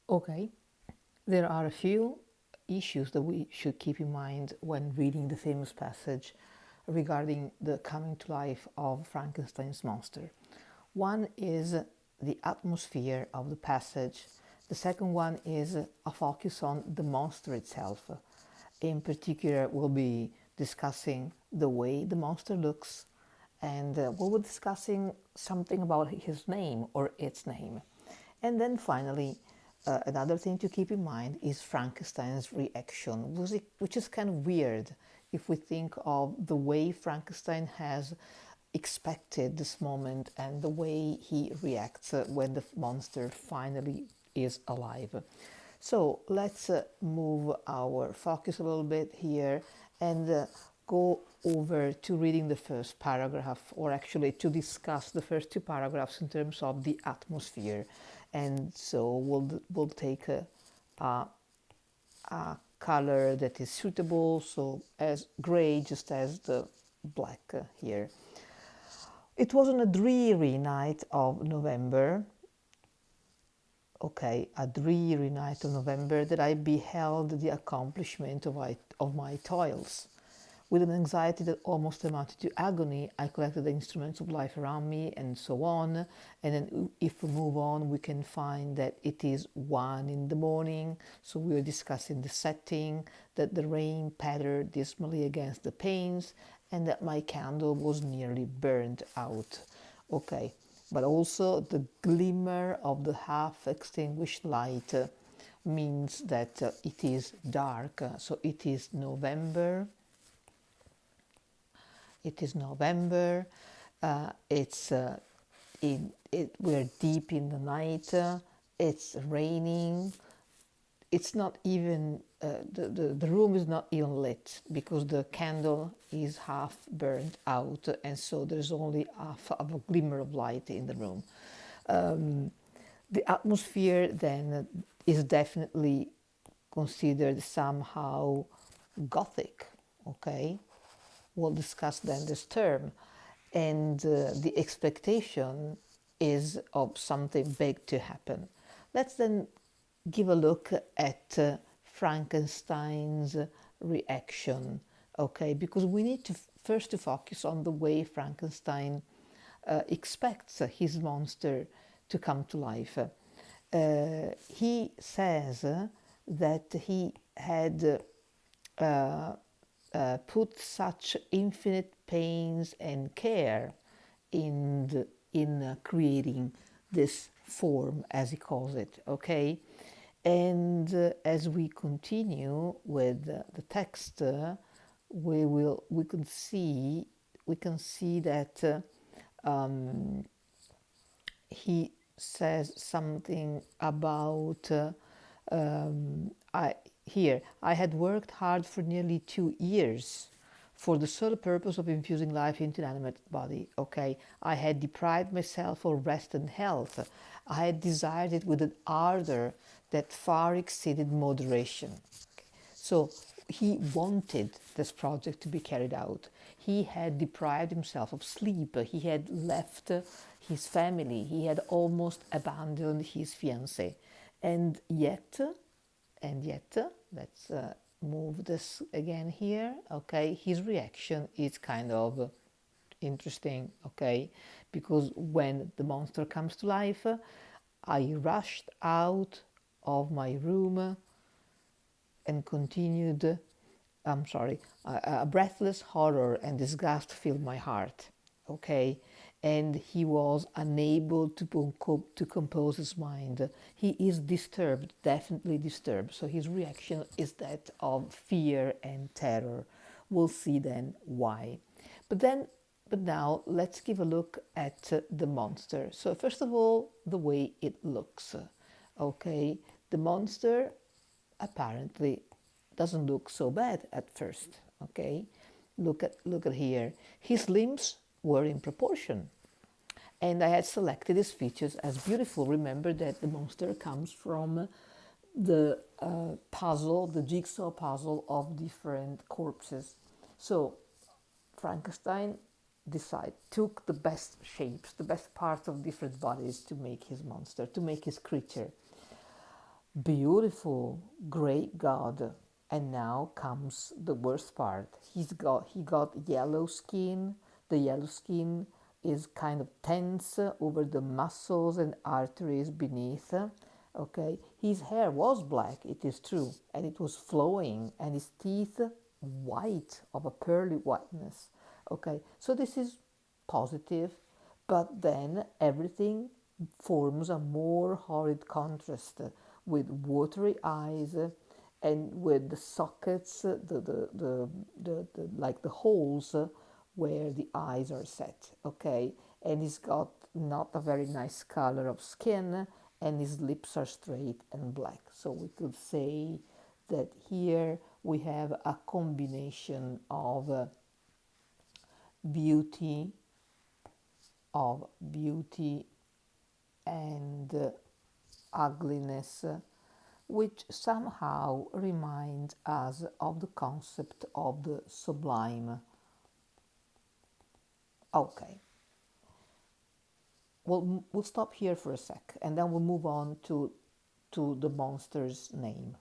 Okay, there are a few issues that we should keep in mind when reading the famous passage regarding the coming to life of Frankenstein's monster. One is the atmosphere of the passage. The second one is a focus on the monster itself. In particular, we'll be discussing the way the monster looks, and we'll be discussing something about his name or its name. And then finally, another thing to keep in mind is Frankenstein's reaction, which is kind of weird if we think of the way Frankenstein has expected this moment and the way he reacts when the monster finally is alive. So let's move our focus a little bit here and go over to reading the first paragraph, or actually to discuss the first two paragraphs in terms of the atmosphere. And so we'll take a color that is suitable, so as gray, just as the black here. It was on a dreary night of November, a dreary night of November, that I beheld the accomplishment of my toils. With an anxiety that almost amounted to agony, I collected the instruments of life around me and so on. And then if we move on, we can find that it is 1 in the morning. So we are discussing the setting, that the rain pattered dismally against the panes, and that my candle was nearly burned out. Okay, but also the glimmer of the half-extinguished light means that it is dark. So it is November. It is November. We're deep in the night. It's raining. It's not even the room is not even lit because the candle is half burned out, and so there's only half of a glimmer of light in the room. The atmosphere then is definitely considered somehow gothic. Okay, we'll discuss then this term, and the expectation is of something big to happen. Let's then give a look at Frankenstein's reaction, okay? Because we need to first to focus on the way Frankenstein expects his monster to come to life. He says that he had put such infinite pains and care in creating this form, as he calls it, okay? And as we continue with the text, we can see that he says something about I had worked hard for nearly 2 years for the sole purpose of infusing life into an animate body. Okay, I had deprived myself of rest and health. I had desired it with an ardor that far exceeded moderation. Okay. So he wanted this project to be carried out. He had deprived himself of sleep. He had left his family. He had almost abandoned his fiancée. And yet, let's move this again here. Okay, his reaction is kind of interesting. Okay, because when the monster comes to life, I rushed out of my room and continued. A breathless horror and disgust filled my heart. Okay, and he was unable to compose his mind. He is disturbed, definitely disturbed. So his reaction is that of fear and terror. We'll see then why. But now let's give a look at the monster. So first of all, the way it looks. Okay, the monster apparently doesn't look so bad at first. Okay, look at here. His limbs were in proportion, and I had selected his features as beautiful. Remember that the monster comes from the puzzle, the jigsaw puzzle of different corpses. So Frankenstein took the best shapes, the best parts of different bodies to make his monster, to make his creature. Beautiful, great God. And now comes the worst part. He got yellow skin. The yellow skin is kind of tense over the muscles and arteries beneath. Okay, his hair was black, it is true, and it was flowing, and his teeth white, of a pearly whiteness. Okay, so this is positive, but then everything forms a more horrid contrast with watery eyes and with the sockets, like the holes where the eyes are set. Okay, and he's got not a very nice color of skin, and his lips are straight and black. So we could say that here we have a combination of beauty beauty and ugliness, which somehow reminds us of the concept of the sublime. Okay, we'll stop here for a sec, and then we'll move on to the monster's name.